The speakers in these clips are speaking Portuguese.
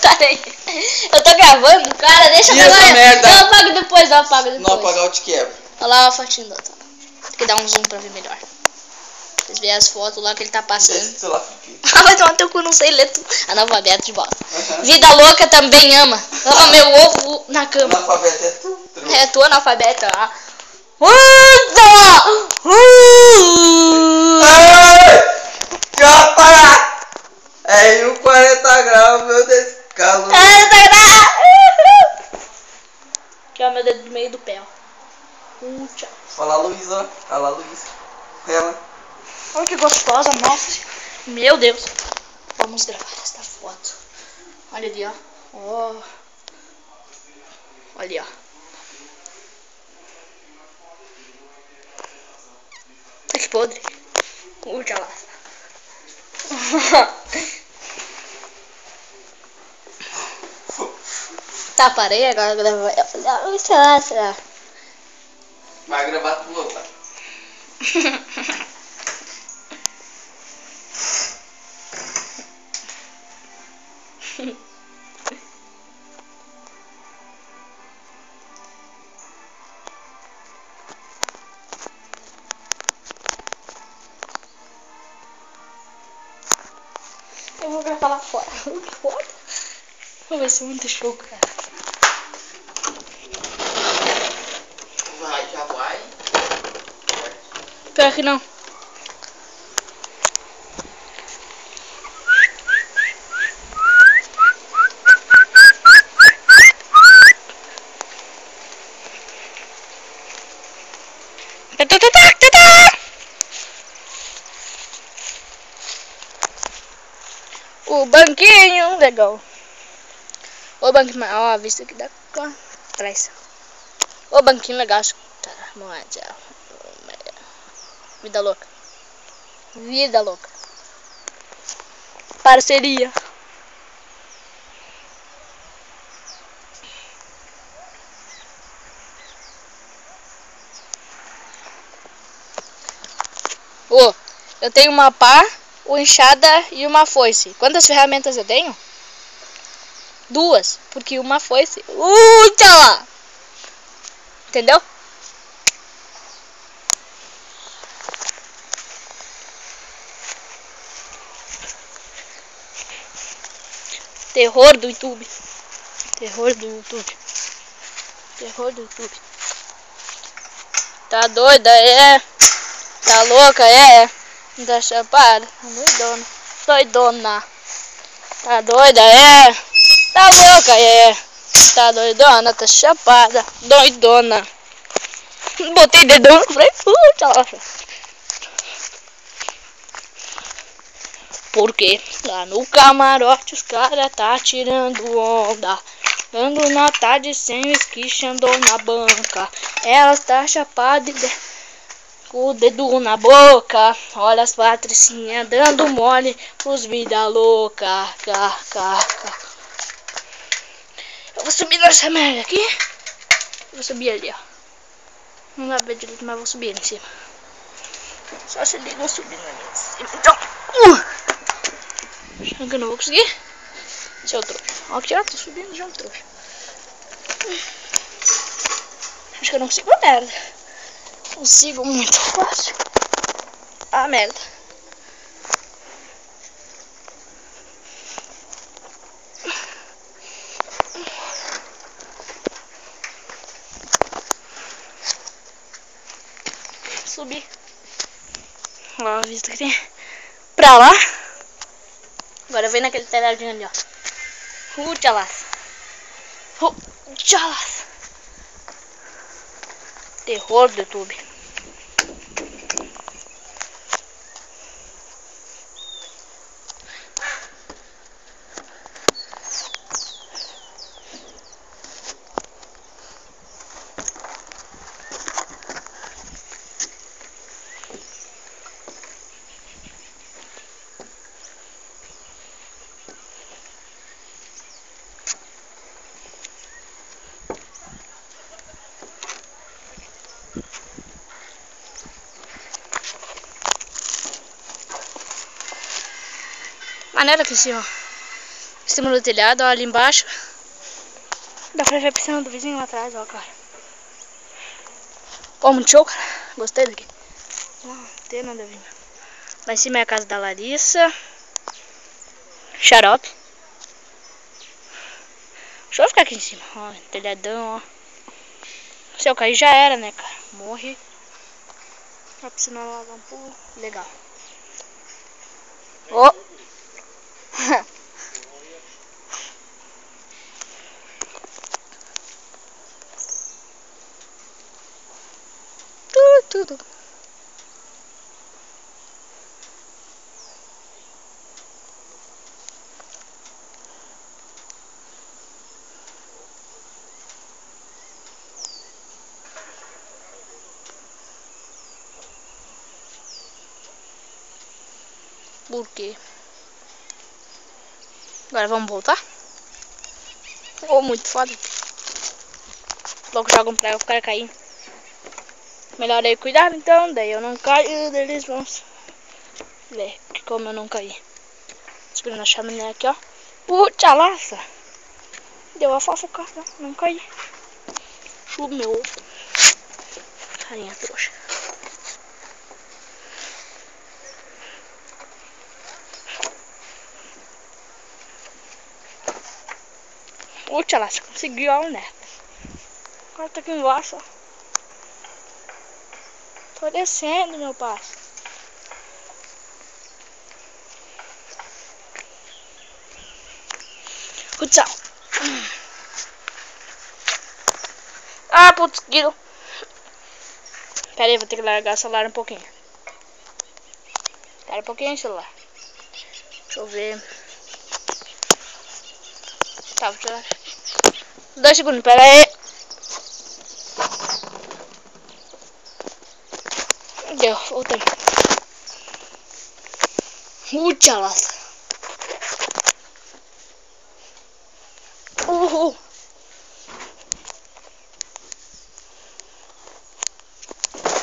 Peraí. Eu tô gravando, cara, deixa eu gravar. Merda. Eu apago depois, eu apago depois. Não apagar, eu te quebro. Olha lá a fotinho do outro. Tem que dar um zoom pra ver melhor. Vocês veem as fotos lá que ele tá passando. Sei lá, fiquei. Ah, vai tomar teu cu, não sei ler tudo. Analfabeto de bosta. Vida louca também ama. Lava meu ovo na cama. Analfabeto é tu. É, tu analfabeta. Capa! É em 40 graus, meu Deus. Calor. Aqui, ó, meu dedo do meio do pé, ó. Tchau. Olha lá, Luísa. Olha lá, Luísa. Ela. Olha que gostosa, nossa. Meu Deus. Vamos gravar esta foto. Olha ali, ó. Oh. Olha ali, ó. Que podre. Tchau lá. Tá, parei agora. Será? Vai gravar tua, tá? Eu vou gravar lá fora. Que foda. Vai ser muito show, cara. Vai, já vai. Pior que não. O banquinho, legal. O banquinho, ó, a vista aqui da atrás. O banquinho legal. Vida louca. Vida louca. Parceria. Ô, eu tenho uma pá, uma enxada e uma foice. Quantas ferramentas eu tenho? 2, porque uma foice. Tchau lá! Entendeu? Terror do YouTube. Terror do YouTube. Terror do YouTube. Tá doida, é? Tá louca, é? Tá chapada? Doidona. Doidona. Tá doida, é? Tá louca, é? Tá doidona, tá chapada. Doidona. Botei dedão no freio. Tchau. Porque lá no camarote os caras tá tirando onda. Dando nota de 100, esquichando na banca. Ela tá chapada e com o dedo na boca. Olha as patricinhas dando mole pros vida louca. Eu vou subir nessa merda aqui. Eu vou subir ali, ó. Não dá pra ver direito, mas vou subir ali em cima. Só se liga, eu subindo ali em cima. Então, acho que eu não vou conseguir. Esse é o trouxa. Ó, aqui, ó, tô subindo já um trouxa. Acho que eu não consigo, merda. Consigo muito fácil. Ah, merda. Subi. Olha a vista que tem pra lá. Agora vem naquele telhadinho ali, ó. Tchalas. Tchalas. Terror do YouTube. Maneiro aqui em cima. Em cima do telhado, ó, ali embaixo. Dá pra ver a piscina do vizinho lá atrás, ó, cara. Ó, muito show, cara. Gostei daqui. Não tem nada a ver. Lá em cima é a casa da Larissa. Xarope. Deixa eu ficar aqui em cima, ó, telhadão, ó. Se eu cair já era, né, cara? Morre. A piscina lá, um pulo. Legal. Ó. Tudo. Por quê? Agora vamos voltar? Oh, muito foda. Logo jogam pra eu ficar caindo. Melhor aí cuidar então, daí eu não caio, daí eles vão ver que como eu não caí. Segurando a chaminé aqui, ó. Puta laça! Deu a fofocada, não caí. Chupa meu ovo. Carinha trouxa. Puta laça, consegui, ó, né? Agora tá aqui embaixo, ó. Tô descendo, meu parceiro. Tchau. Ah, putz, guido. Pera aí, vou ter que largar o celular um pouquinho. Espera um pouquinho, celular. Deixa eu ver. Tá, vou tirar. 2 segundos, pera aí. Deu, voltei. Puta laça.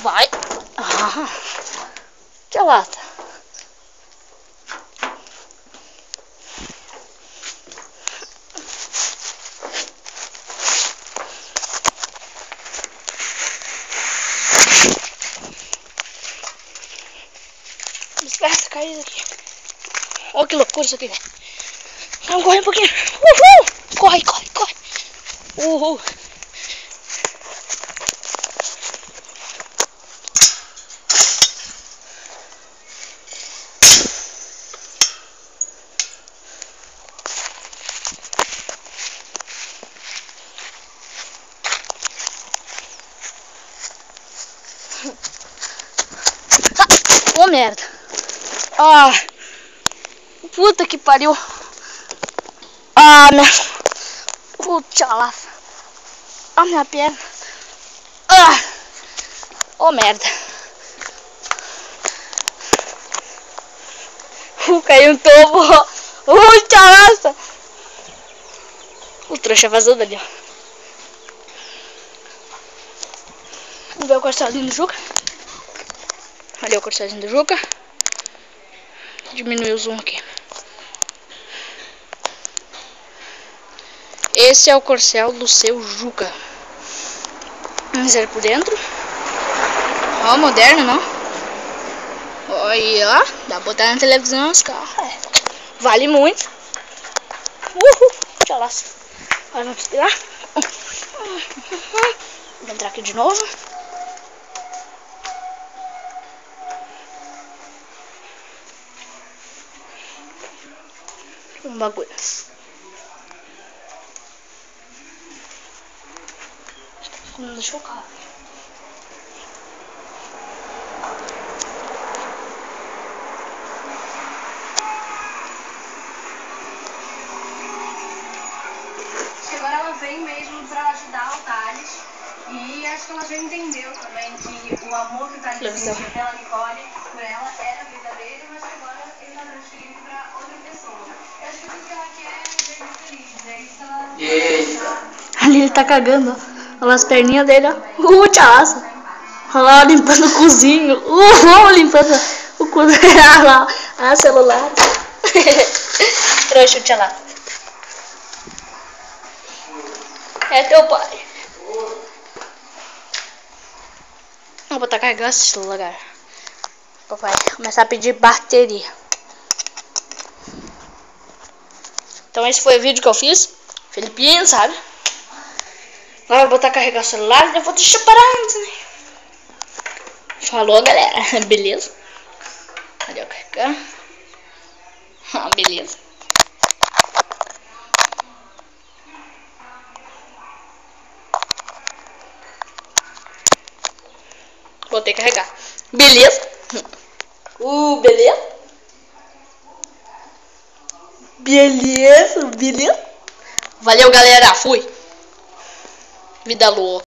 Vai. Ah. Que lata. Espera essa caída aqui. Olha que loucura isso aqui, velho. Vamos correr um pouquinho. Uhul! Corre, corre, corre. Uhul. Ô, merda. Ah. Puta que pariu. Ah, minha... Puta laça. Ah, minha perna. Ah. Ô, merda. Caiu um tobo. Puta laça. O trouxa vazou dali, ó. Vamos ver o corcelzinho do Juca. Ali é o corcelzinho do Juca. Diminuir o zoom aqui. Esse é o corcel do seu Juca. Vamos ver por dentro. Ó, moderno, não? Olha, ó. Dá pra botar na televisão os carros. É. Vale muito. Uhul. Tchau, laço. Agora vamos tirar. Vou entrar aqui de novo. Um bagulho. Comendo chocado. Acho que agora ela vem mesmo pra ajudar o Thales. E acho que ela já entendeu também que o amor que o Thales sentia pela Nicole, por ela, era verdadeiro, mas que agora ele tá transferindo pra outra pessoa. Eu acho que tudo que ela quer é ver feliz, é isso que ela... Ali ele tá cagando, ó. Olha as perninhas dele, ó. Tchalaça. Olha lá, limpando o cozinho. Limpando o cozinho. Olha lá, celular. Trouxa, tchalaça. É teu pai. Vou botar carregando esse celular. Papai começar a pedir bateria. Então esse foi o vídeo que eu fiz. Filipinho, sabe? Agora eu vou botar carregar o celular e eu vou deixar parar antes, né? Falou, galera. Beleza? Cadê eu carregar? Ah, beleza. Voltei a carregar. Beleza? Beleza? Beleza? Beleza? Valeu, galera. Fui. Vida louca.